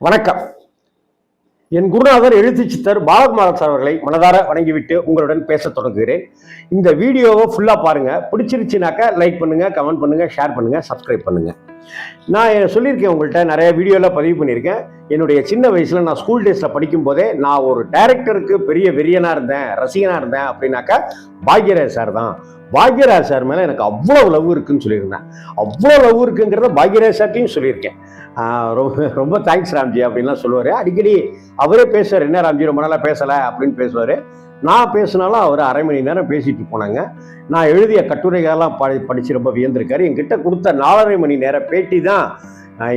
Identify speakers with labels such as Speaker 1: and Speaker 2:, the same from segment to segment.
Speaker 1: வணக்கம். என் குருநாதர் எழுத்து சித்தர் பாலகுமாரன் சார் அவர்களை மனதார வணங்கிவிட்டு உங்களுடன் பேச தொடங்குகிறேன். இந்த வீடியோவை ஃபுல்லா பாருங்க. பிடிச்சிருச்சுனாக்கா லைக் பண்ணுங்க, கமெண்ட் பண்ணுங்க, ஷேர் பண்ணுங்க, சப்ஸ்கிரைப் பண்ணுங்க. நான் சொல்லியிருக்கேன், உங்கள்கிட்ட நிறைய வீடியோவில் பதிவு பண்ணியிருக்கேன். என்னுடைய சின்ன வயசுல நான் ஸ்கூல் டேஸ்ல படிக்கும் போதே நான் ஒரு டைரக்டருக்கு பெரிய வெறியனா இருந்தேன், ரசிகனா இருந்தேன் அப்படின்னாக்கா பாக்யராஜ் சார் தான். பாக்யராஜ் சார் மேல எனக்கு அவ்வளோ லவ் இருக்குன்னு சொல்லியிருந்தேன். அவ்வளோ லவ் இருக்குங்கிறத பாக்யராஜ் சார்ட்டையும் சொல்லியிருக்கேன். ரொம்ப ரொம்ப தேங்க்ஸ் ராம்ஜி அப்படின்லாம் சொல்லுவார். அடிக்கடி அவரே பேசுவார், என்ன ராம்ஜி ரொம்ப நாளாக பேசலை அப்படின்னு பேசுவார். நான் பேசினாலும் அவர் அரை மணி நேரம் பேசிட்டு போனாங்க. நான் எழுதிய கட்டுரைகளெல்லாம் படித்து ரொம்ப வியந்திருக்காரு. என்கிட்ட கொடுத்த 4.5 மணி நேரம் பேட்டி தான்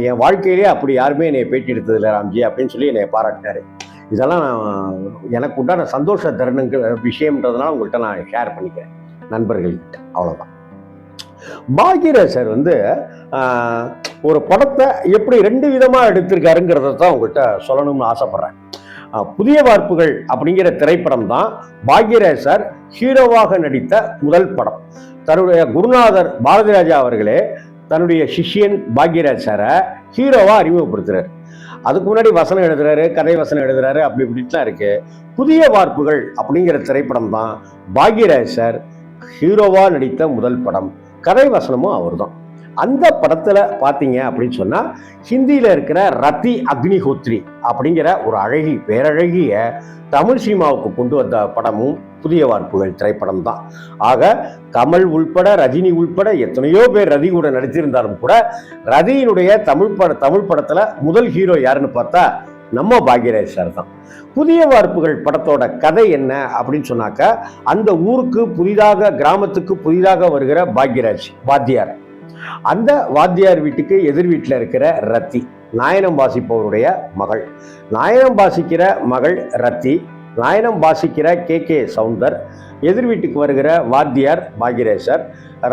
Speaker 1: என் வாழ்க்கையிலே அப்படி யாருமே என்னை பேட்டி எடுத்ததில்லை ராம்ஜி அப்படின்னு சொல்லி என்னை பாராட்டினார். இதெல்லாம் எனக்கு உண்டான சந்தோஷ தருணங்கள் விஷயம்ன்றதுனால உங்கள்கிட்ட நான் ஷேர் பண்ணிக்கிறேன் நண்பர்கள்கிட்ட. அவ்வளோதான். பாக்யராஜ் சார் ஒரு படத்தை எப்படி 2 விதமாக எடுத்திருக்காருங்கிறத தான் உங்கள்கிட்ட சொல்லணும்னு ஆசைப்படுறேன். புதிய வார்ப்புகள் அப்படிங்கிற திரைப்படம் தான் பாக்யராஜ் சார் ஹீரோவாக நடித்த முதல் படம். தன்னுடைய குருநாதர் பாரதிராஜா அவர்களே தன்னுடைய சிஷ்யன் பாக்யராஜ் சாரை ஹீரோவாக அறிமுகப்படுத்துறாரு. அதுக்கு முன்னாடி வசனம் எழுதுறாரு, கதை வசனம் எழுதுறாரு, அப்படி இப்படிலாம் இருக்கு. புதிய வார்ப்புகள் அப்படிங்கிற திரைப்படம் தான் பாக்யராஜ் சார் ஹீரோவாக நடித்த முதல் படம். கதை வசனமும் அவர் தான். அந்த படத்துல பாத்தீங்க அப்படின்னு சொன்னா ஹிந்தியில இருக்கிற ரத்தி அக்னிஹோத்ரி அப்படிங்கிற ஒரு பேரழகிய தமிழ் சினிமாவுக்கு கொண்டு வந்த படமும் புதிய வார்ப்புகள் திரைப்படம் தான். ஆக கமல் உள்பட, ரஜினி உள்பட எத்தனையோ பேர் ரதி கூட நடித்திருந்தாலும் கூட ரதியினுடைய தமிழ் படத்துல முதல் ஹீரோ யாருன்னு பார்த்தா நம்ம பாக்யராஜ் சார் தான். புதிய வார்ப்புகள் படத்தோட கதை என்ன அப்படின்னு சொன்னாக்க, அந்த ஊருக்கு புதிதாக, கிராமத்துக்கு புதிதாக வருகிற பாக்யராஜ் வாத்தியார். அந்த வாத்தியார் வீட்டுக்கு எதிர் வீட்டில் இருக்கிற ரத்தி, நாயனம் வாசிப்பவருடைய மகள். நாயனம் வாசிக்கிற மகள் ரத்தி, நாயனம் வாசிக்கிற கே சவுந்தர், எதிர் வீட்டுக்கு வருகிற வாத்தியார் பாக்யராஜ் சார்,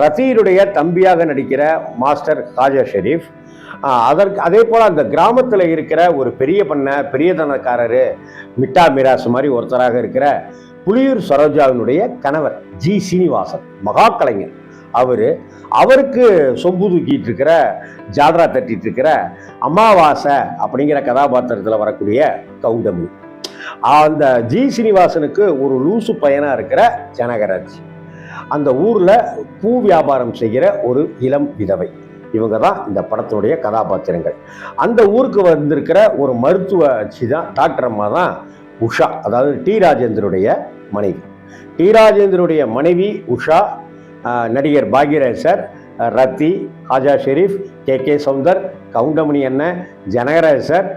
Speaker 1: ரத்தியினுடைய தம்பியாக நடிக்கிற மாஸ்டர் காஜா ஷெரீஃப். அதே போல் அந்த கிராமத்தில் இருக்கிற ஒரு பெரிய தனக்காரரு மிட்டா மிராஸ் மாதிரி ஒருத்தராக இருக்கிற புலியூர் சரோஜாவினுடைய கணவர் ஜி சீனிவாசன், மகா கலைஞர். அவருக்கு சொம்பு தூக்கிட்டு இருக்கிற, ஜால்ரா தட்டிட்டு இருக்கிற அமாவாசை அப்படிங்கிற கதாபாத்திரத்தில் வரக்கூடிய கவுண்டமணி. அந்த ஜி சீனிவாசனுக்கு ஒரு லூசு பையனா இருக்கிற ஜனகராஜ். அந்த ஊர்ல பூ வியாபாரம் செய்கிற ஒரு இளம் விதவை. இவங்க தான் இந்த படத்தினுடைய கதாபாத்திரங்கள். அந்த ஊருக்கு வந்திருக்கிற ஒரு மருத்துவச்சி தான், டாக்டர் அம்மா தான் உஷா, அதாவது டி ராஜேந்தருடைய மனைவி. டி ராஜேந்தருடைய மனைவி உஷா, நடிகர் பாக்யராஜ் சார், ரத்தி, காஜா ஷெரீஃப், கே சவுந்தர், கவுண்டமணி அண்ணன், Janagaraj sir,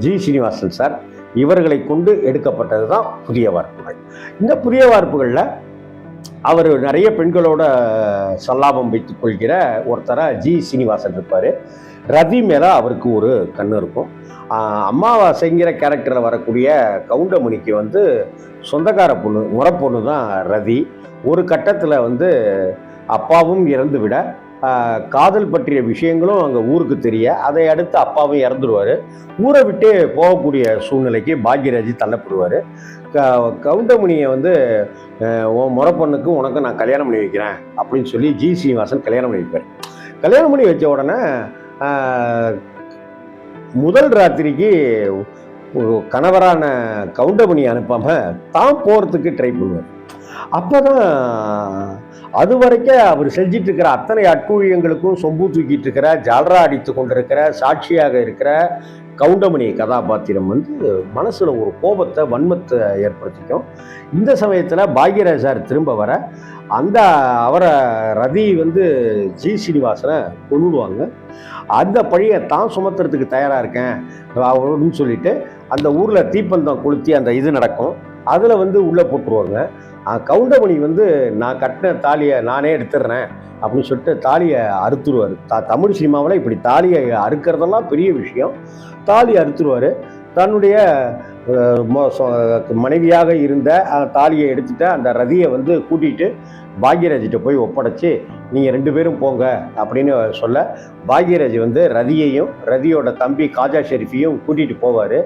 Speaker 1: G Srinivasan sir, இவர்களை கொண்டு எடுக்கப்பட்டது தான் புதிய வார்ப்புகள். இந்த புதிய வார்ப்புகளில் அவர் நிறைய பெண்களோட சல்லாபம் வைத்துக் கொள்கிற ஒருத்தராக ஜி சீனிவாசன் இருப்பார். ரதி மேலே அவருக்கு ஒரு கண்ணு இருக்கும். அமாவாசைங்கிற கேரக்டரில் வரக்கூடிய கவுண்டமணிக்கு சொந்தக்கார பொண்ணு, முறப்பொண்ணு தான் ரதி. ஒரு கட்டத்தில் அப்பாவும் இறந்து விட, காதல் பற்றிய விஷயங்களும் அங்கே ஊருக்கு தெரிய, அதை அடுத்து அப்பாவும் இறந்துடுவார். ஊரை விட்டு போகக்கூடிய சூழ்நிலைக்கு பாக்யராஜ் தள்ளப்படுவார். கவுண்டமணியை உன் முறப்பொண்ணுக்கு உனக்கு நான் கல்யாணம் பண்ணி வைக்கிறேன் அப்படின்னு சொல்லி ஜி சீனிவாசன் கல்யாணம் பண்ணி வைப்பார். கல்யாணம் பண்ணி வச்ச உடனே முதல் ராத்திரிக்கு கணவரான கவுண்டமணி அனுப்பாமல் தான் போகிறதுக்கு ட்ரை பண்ணுவார். அப்போதான் அது வரைக்கும் அவர் செஞ்சிட்டு இருக்கிற அத்தனை அட்டூழியங்களுக்கும் சொம்பு தூக்கிட்டு இருக்கிற, ஜால்ரா அடித்து கொண்டிருக்கிற, சாட்சியாக இருக்கிற கவுண்டமணி கதாபாத்திரம் மனசுல ஒரு கோபத்தை, வன்மத்தை ஏற்படுத்திக்கும். இந்த சமயத்துல பாக்யராஜ் சார் திரும்ப வர, அவரை ரதி ஜி சீனிவாசனை கொன்னுடுவாங்க. அந்த பழியை தான் சுமத்துறதுக்கு தயாரா இருக்கேன் அப்படின்னு சொல்லிட்டு அந்த ஊர்ல தீப்பந்தம் கொளுத்தி அந்த இது நடக்கும். அதுல உள்ள போட்டுருவாங்க. கவுண்டமணி நான் கட்டின தாலியை நானே எடுத்துடுறேன் அப்படின்னு சொல்லிட்டு தாலியை அறுத்துருவார். தமிழ் சினிமாவில் இப்படி தாலியை அறுக்கிறதெல்லாம் பெரிய விஷயம். தாலி அறுத்துருவார். தன்னுடைய மனைவியாக இருந்த தாலியை எடுத்துட்டு அந்த ரதியை கூட்டிகிட்டு பாக்யராஜிட்ட போய் ஒப்படைச்சி, நீங்கள் 2 பேரும் போங்க அப்படின்னு சொல்ல, பாக்யராஜ் ரதியையும் ரதியோட தம்பி காஜா ஷெரீஃபையும் கூட்டிகிட்டு போவார்.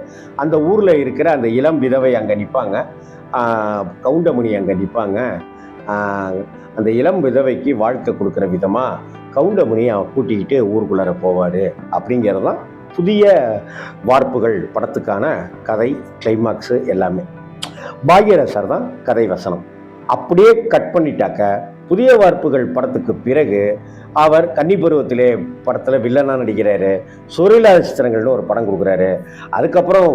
Speaker 1: அந்த ஊரில் இருக்கிற அந்த இளம் விதவை அங்கே நிற்பாங்க, கவுண்டமணி அங்கே நிற்பாங்க. அந்த இளம் விதவைக்கு வாழ்க்கை கொடுக்குற விதமாக கவுண்டமணி அவன் கூட்டிக்கிட்டு ஊருக்குள்ளார போவார். அப்படிங்கிறதான் புதிய வார்ப்புகள் படத்துக்கான கதை, கிளைமாக்ஸு எல்லாமே பாக்யராஜ் சார் தான் கதை வசனம். அப்படியே கட் பண்ணிட்டாக்க புதிய வார்ப்புகள் படத்துக்கு பிறகு அவர் கன்னிப்பருவத்திலே படத்தில் வில்லனாக நடிக்கிறாரு. சொரில்லாத சித்திரங்கள்னு ஒரு படம் கொடுக்குறாரு. அதுக்கப்புறம்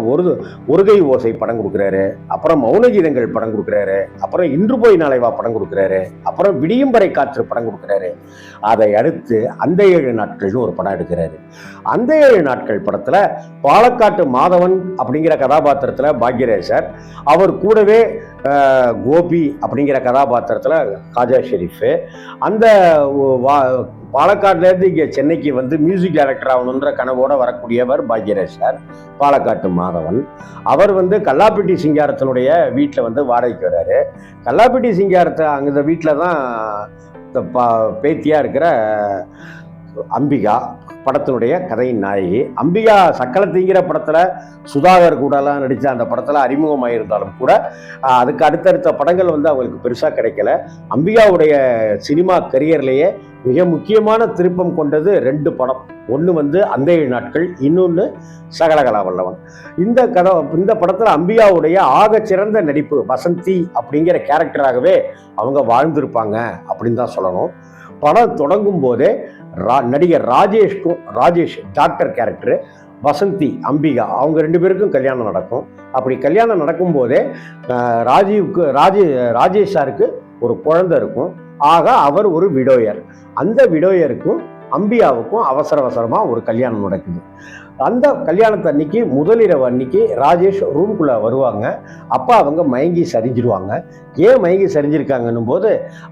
Speaker 1: ஒருகை ஓசை படம் கொடுக்குறாரு. அப்புறம் மௌனகீதங்கள் படம் கொடுக்குறாரு. அப்புறம் இன்று போய் நாளை வா படம் கொடுக்குறாரு. அப்புறம் விடியும் வரை காற்று படம் கொடுக்குறாரு. அதை அடுத்து அந்த 7 நாட்கள்னு ஒரு படம் எடுக்கிறாரு. அந்த 7 நாட்கள் படத்தில் பாலக்காட்டு மாதவன் அப்படிங்கிற கதாபாத்திரத்தில் பாக்யராஜ் சார், அவர் கூடவே கோபி அப்படிங்கிற கதாபாத்திரத்தில் காஜா ஷெரீஃப், அந்த பாலக்காட்டிலேருந்து இங்கே சென்னைக்கு வந்து மியூசிக் டைரக்டர் ஆகணுன்ற கனவோடு வரக்கூடியவர் பாக்யராஜ் சார். பாலக்காட்டு மாதவன் அவர் வந்து கல்லாப்பட்டி சிங்காரத்தினுடைய வீட்டில் வந்து வாடகைக்கு வர்றாரு. கல்லாப்பட்டி சிங்காரத்தை அங்கே வீட்டில் தான் இந்த பேத்தியாக இருக்கிற அம்பிகா படத்தினுடைய கதையின் நாயகி. அம்பிகா சக்களத்திங்கிற படத்தில் சுதாகர் கூடலாம் நடித்த அந்த படத்தில் அறிமுகமாயிருந்தாலும் கூட அதுக்கு அடுத்தடுத்த படங்கள் வந்து அவங்களுக்கு பெருசாக கிடைக்கல. அம்பிகாவுடைய சினிமா கரியர்லேயே மிக முக்கியமான திருப்பம் கொண்டது 2 படம். ஒன்று வந்து அந்த 7 நாட்கள், இன்னொன்று சகலகலா வல்லவன். இந்த படத்தில் அம்பிகாவுடைய ஆக சிறந்த நடிப்பு வசந்தி அப்படிங்கிற கேரக்டராகவே அவங்க வாழ்ந்திருப்பாங்க அப்படின்னு தான் சொல்லணும். படம் தொடங்கும் போதே நடிகர் ராஜேஷ் டாக்டர் கேரக்டரு, வசந்தி அம்பிகா, அவங்க 2 பேருக்கும் கல்யாணம் நடக்கும். அப்படி கல்யாணம் நடக்கும் போதே ராஜேஷ் சாருக்கு ஒரு குழந்தை இருக்கும். ஆக அவர் ஒரு விடோயர். அந்த விடோயருக்கும் அம்பிகாவுக்கும் அவசரமாக ஒரு கல்யாணம் நடக்குது. அந்த கல்யாணத்து அன்னைக்கு முதலிரவு அன்னைக்கு ராஜேஷ் ரூம்குள்ளே வருவாங்க. அப்போ அவங்க மயங்கி சரிஞ்சிருவாங்க. ஏன் மயங்கி சரிஞ்சிருக்காங்கன்னும் போது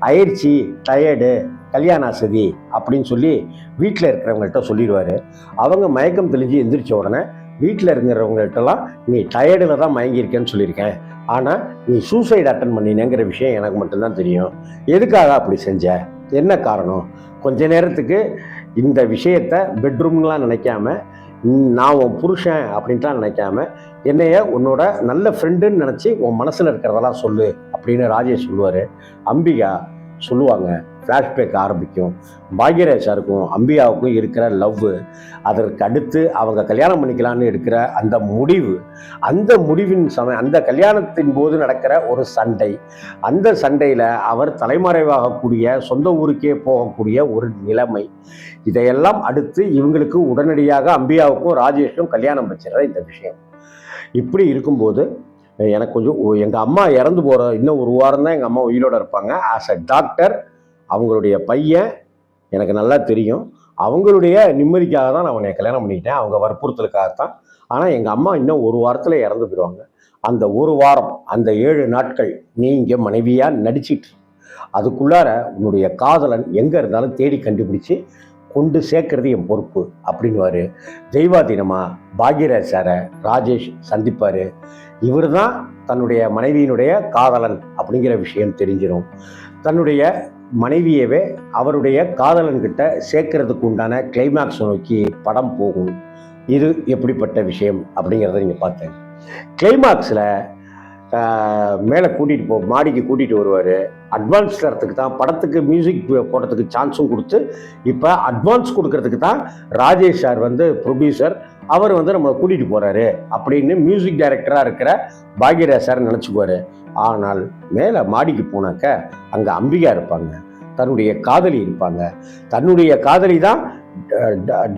Speaker 1: அயற்சி, டயர்டு, கல்யாண ஆசதி அப்படின்னு சொல்லி வீட்டில் இருக்கிறவங்கள்ட்ட சொல்லிடுவார். அவங்க மயக்கம் தெளிஞ்சு எந்திரிச்ச உடனே வீட்டில் இருக்கிறவங்கள்ட்டலாம் நீ டயர்டில் தான் மயங்கியிருக்கேன்னு சொல்லியிருக்கேன், ஆனால் நீ சூசைடு அட்டன் பண்ணினேங்கிற விஷயம் எனக்கு மட்டும்தான் தெரியும். எதுக்காக அப்படி செஞ்ச, என்ன காரணம், கொஞ்ச நேரத்துக்கு இந்த விஷயத்தை பெட்ரூம்லாம் நினைக்காம, நான் உன் புருஷன் அப்படின்ட்டுலாம் நினைக்காம, என்னைய உன்னோட நல்ல ஃப்ரெண்டுன்னு நினச்சி உன் மனசில் இருக்கிறதெல்லாம் சொல்லு அப்படின்னு ராஜேஷ் சொல்லுவார். அம்பிகா சொல்லுவாங்க. ஃப்ளாஷ்பேக் ஆரம்பிக்கும். பாக்யராஜ் சாருக்கும் அம்பிகாவுக்கும் இருக்கிற லவ், அதற்கு அடுத்து அவங்க கல்யாணம் பண்ணிக்கலான்னு எடுக்கிற அந்த முடிவு, அந்த முடிவின் அந்த கல்யாணத்தின் போது நடக்கிற ஒரு சண்டை, அந்த சண்டையில் அவர் தலைமறைவாகக்கூடிய சொந்த ஊருக்கே போகக்கூடிய ஒரு நிலைமை, இதையெல்லாம் அடுத்து இவங்களுக்கு உடனடியாக அம்பிகாவுக்கும் ராஜேஷுக்கும் கல்யாணம் வச்சிடற இந்த விஷயம். இப்படி இருக்கும்போது எனக்கு கொஞ்சம் எங்கள் அம்மா இறந்து போகிற இன்னும் ஒரு வாரம் தான் எங்கள் அம்மா உயிரோடு இருப்பாங்க. ஆஸ் அ டாக்டர் அவங்களுடைய பையன் எனக்கு நல்லா தெரியும். அவங்களுடைய நிம்மதிக்காக தான் நான் அவனை கல்யாணம் பண்ணிக்கிட்டேன், அவங்க வற்புறுத்தலுக்காகத்தான். ஆனால் எங்கள் அம்மா இன்னும் ஒரு வாரத்தில் இறந்து போயிடுவாங்க. அந்த ஒரு வாரம், அந்த 7 நாட்கள் நீ இங்கே மனைவியாக நடிச்சிட்டு, அதுக்குள்ளார உன்னுடைய காதலன் எங்கே இருந்தாலும் தேடி கண்டுபிடிச்சி கொண்டு சேர்க்கறது என் பொறுப்பு அப்படின்வாரு. தெய்வாதீனமாக பாக்யராஜ் சாரை ராஜேஷ் சந்திப்பார். இவர் தான் தன்னுடைய மனைவியினுடைய காதலன் அப்படிங்கிற விஷயம் தெரிஞ்சிடும். தன்னுடைய மனைவியவே அவருடைய காதலன்கிட்ட சேர்க்கறதுக்கு உண்டான கிளைமேக்ஸ் நோக்கி படம் போகும். இது எப்படிப்பட்ட விஷயம் அப்படிங்கிறத நீங்கள் பார்த்தேன். கிளைமேக்ஸில் மேலே மாடிக்கு கூட்டிகிட்டு வருவார். அட்வான்ஸ் தரத்துக்கு தான், படத்துக்கு மியூசிக் போடுறதுக்கு சான்ஸும் கொடுத்து இப்போ அட்வான்ஸ் கொடுக்கறதுக்கு தான் ராஜேஷ் சார் வந்து ப்ரொடியூசர், அவர் வந்து நம்மளை கூட்டிகிட்டு போகிறாரு அப்படின்னு மியூசிக் டைரக்டராக இருக்கிற பாக்யராஜ் சார் நினச்சிக்குவார். ஆனால் மேலே மாடிக்கு போனாக்க அங்கே அம்பிகா இருப்பாங்க, தன்னுடைய காதலி இருப்பாங்க. தன்னுடைய காதலி தான்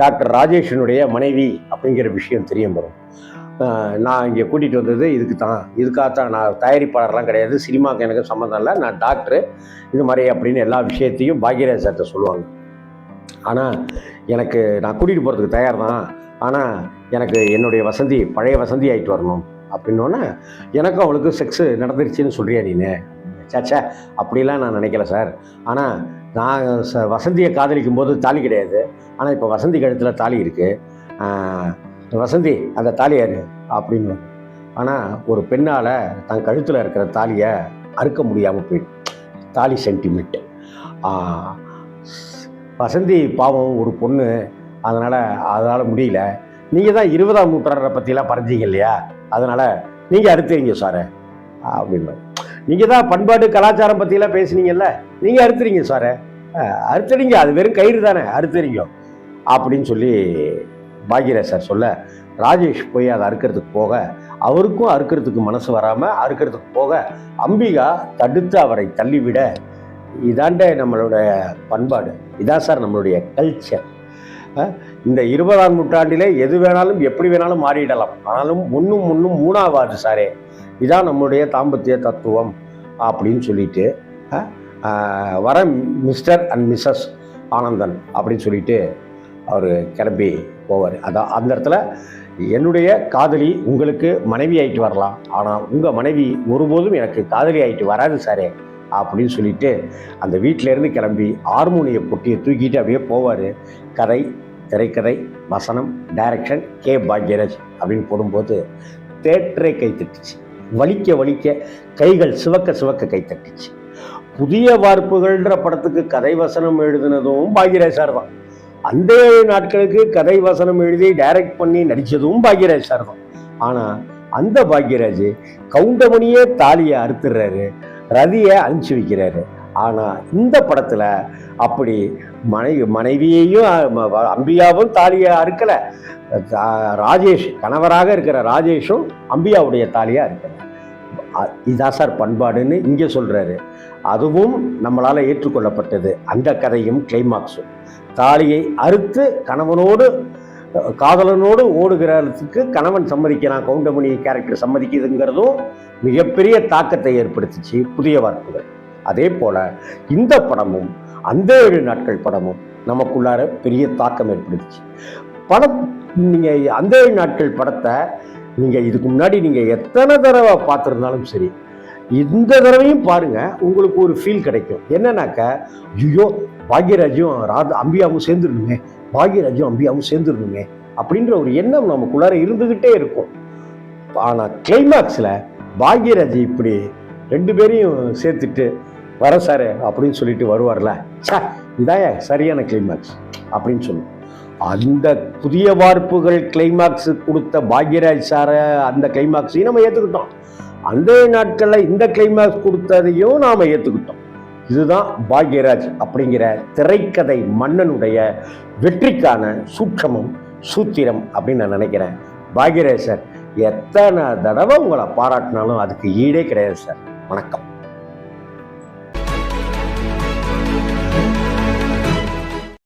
Speaker 1: டாக்டர் ராஜேஷனுடைய மனைவி அப்படிங்கிற விஷயம் தெரிய வரும். நான் இங்கே கூட்டிகிட்டு வந்தது இதுக்காகத்தான். நான் தயாரிப்பாளர்லாம் கிடையாது, சினிமாவுக்கு எனக்கு சம்மந்தம் இல்லை, நான் டாக்டரு, இது மாதிரி அப்படின்னு எல்லா விஷயத்தையும் பாக்யராஜ் சார்கிட்ட சொல்லுவாங்க. ஆனால் நான் கூட்டிகிட்டு போகிறதுக்கு தயார் தான், ஆனால் எனக்கு என்னுடைய வசந்தி பழைய வசந்தி ஆகிட்டு வரணும் அப்படின்னோடனே, எனக்கும் அவளுக்கு செக்ஸு நடந்துருச்சுன்னு சொல்கிறியா நீனு? சேச்சா அப்படிலாம் நான் நினைக்கல சார். ஆனால் நான் வசந்தியை காதலிக்கும் போது தாலி கிடையாது, ஆனால் இப்போ வசந்தி கழுத்தில் தாலி இருக்குது, வசந்தி அந்த தாலியாரு அப்படின்னு. ஆனால் ஒரு பெண்ணால் தன் கழுத்தில் இருக்கிற தாலியை அறுக்க முடியாமல் போயிடும், தாலி சென்டிமெண்ட். வசந்தி பாவம் ஒரு பொண்ணு, அதனால் முடியல. நீங்கள் தான் 20ஆம் நூற்றாண்டை பற்றிலாம் பறிஞ்சிங்க இல்லையா, அதனால் நீங்கள் அறுத்துறீங்க சார் அப்படின்னு. நீங்கள் தான் பண்பாடு கலாச்சாரம் பற்றிலாம் பேசுனீங்கல்ல, நீங்கள் அறுத்துறீங்க சார், அறுத்துறீங்க, அது வெறும் கயிறு தானே, அறுத்துறீங்க அப்படின்னு சொல்லி பாக்யராஜ் சார் சொல்ல ராஜேஷ் போய் அதை அறுக்கிறதுக்கு போக அவருக்கும் அறுக்கிறதுக்கு மனசு வராமல் அறுக்கிறதுக்கு போக அம்பிகா தடுத்து அவரை தள்ளிவிட இதாண்ட நம்மளுடைய பண்பாடு, இதான் சார் நம்மளுடைய கல்ச்சர். இந்த 20ஆம் நூற்றாண்டிலே எது வேணாலும் எப்படி வேணாலும் மாறிடலாம், ஆனாலும் முன்னும் மூணாவாது சாரே, இதான் நம்முடைய தாம்பத்திய தத்துவம் அப்படின்னு சொல்லிட்டு வர மிஸ்டர் அண்ட் மிஸ்ஸஸ் ஆனந்தன் அப்படின்னு சொல்லிட்டு அவர் கிளம்பி போவார். அதான் அந்த இடத்துல என்னுடைய காதலி உங்களுக்கு மனைவி ஆகிட்டு வரலாம், ஆனால் உங்கள் மனைவி ஒருபோதும் எனக்கு காதலி ஆகிட்டு வராது சாரே அப்படின்னு சொல்லிட்டு அந்த வீட்டிலேருந்து கிளம்பி ஹார்மோனிய பொட்டியை தூக்கிட்டு அப்படியே போவார். கதை, திரைக்கதை, வசனம், டைரக்ஷன் கே பாக்யராஜ் அப்படின்னு போடும்போது தேட்டரே கைத்தட்டுச்சு. வலிக்க கைகள் சிவக்க கைத்தட்டுச்சு. புதிய வார்ப்புகள்ன்ற படத்துக்கு கதை வசனம் எழுதினதும் பாக்யராஜ் சார் தான். அந்த நாட்களுக்கு கதை வசனம் எழுதி டைரக்ட் பண்ணி நடித்ததும் பாக்யராஜ் சார் தான். ஆனால் அந்த பாக்யராஜ் கவுண்டமணியே தாலியை அறுத்துடுறாரு, ரதியை அனுப்பிச்சி வைக்கிறாரு. ஆனால் இந்த படத்தில் அப்படி மனைவியையும் அம்பியாவும் தாலியை அறுக்கலை, ராஜேஷ் கணவராக இருக்கிற ராஜேஷும் அம்பியாவுடைய தாலியாக இருக்கிறார். இதான் சார் பண்பாடுன்னு இங்கே சொல்கிறாரு. அதுவும் நம்மளால் ஏற்றுக்கொள்ளப்பட்டது. அந்த கதையும் கிளைமாக்ஸும் தாலியை அறுத்து கணவனோடு காதலனோடு ஓடுகிறதுக்கு கணவன் சம்மதிக்கிறான், கவுண்டமணி கேரக்டர் சம்மதிக்குதுங்கிறதும் மிகப்பெரிய தாக்கத்தை ஏற்படுத்திச்சு புதிய வார்ப்புகள். அதே போல் இந்த படமும் அந்த 7 நாட்கள் படமும் நமக்குள்ளார பெரிய தாக்கம் ஏற்படுத்திச்சு. படம் நீங்கள் அந்த 7 நாட்கள் படத்தை நீங்கள் இதுக்கு முன்னாடி நீங்கள் எத்தனை தடவை பார்த்துருந்தாலும் சரி, இந்த தடவையும் பாருங்கள், உங்களுக்கு ஒரு ஃபீல் கிடைக்கும். என்னன்னாக்கா, ஐயோ பாக்யராஜும் அம்பியாவும் சேர்ந்துடணுமே, பாக்யராஜும் அம்பியாவும் சேர்ந்துடணுமே அப்படின்ற ஒரு எண்ணம் நமக்குள்ளார இருந்துக்கிட்டே இருக்கும். ஆனால் கிளைமாக்ஸில் பாக்யராஜ் இப்படி 2 பேரையும் சேர்த்துட்டு வர சார் அப்படின்னு சொல்லிட்டு வருவார்ல, இதான் சரியான கிளைமாக்ஸ் அப்படின்னு சொல்லுவோம். அந்த புதிய வார்ப்புகள் கிளைமாக்ஸ் கொடுத்த பாக்யராஜ் சாரை அந்த கிளைமாக்ஸையும் நம்ம ஏற்றுக்கிட்டோம். அந்த நாட்களில் இந்த கிளைமாக்ஸ் கொடுத்ததையும் நாம் ஏற்றுக்கிட்டோம். இதுதான் பாக்யராஜ் அப்படிங்கிற திரைக்கதை மன்னனுடைய வெற்றிக்கான சூட்சமும் சூத்திரம் அப்படின்னு நான் நினைக்கிறேன். பாக்யராஜ் சார் எத்தனை தடவை உங்களை பாராட்டினாலும் அதுக்கு ஈடே கிடையாது சார். வணக்கம்.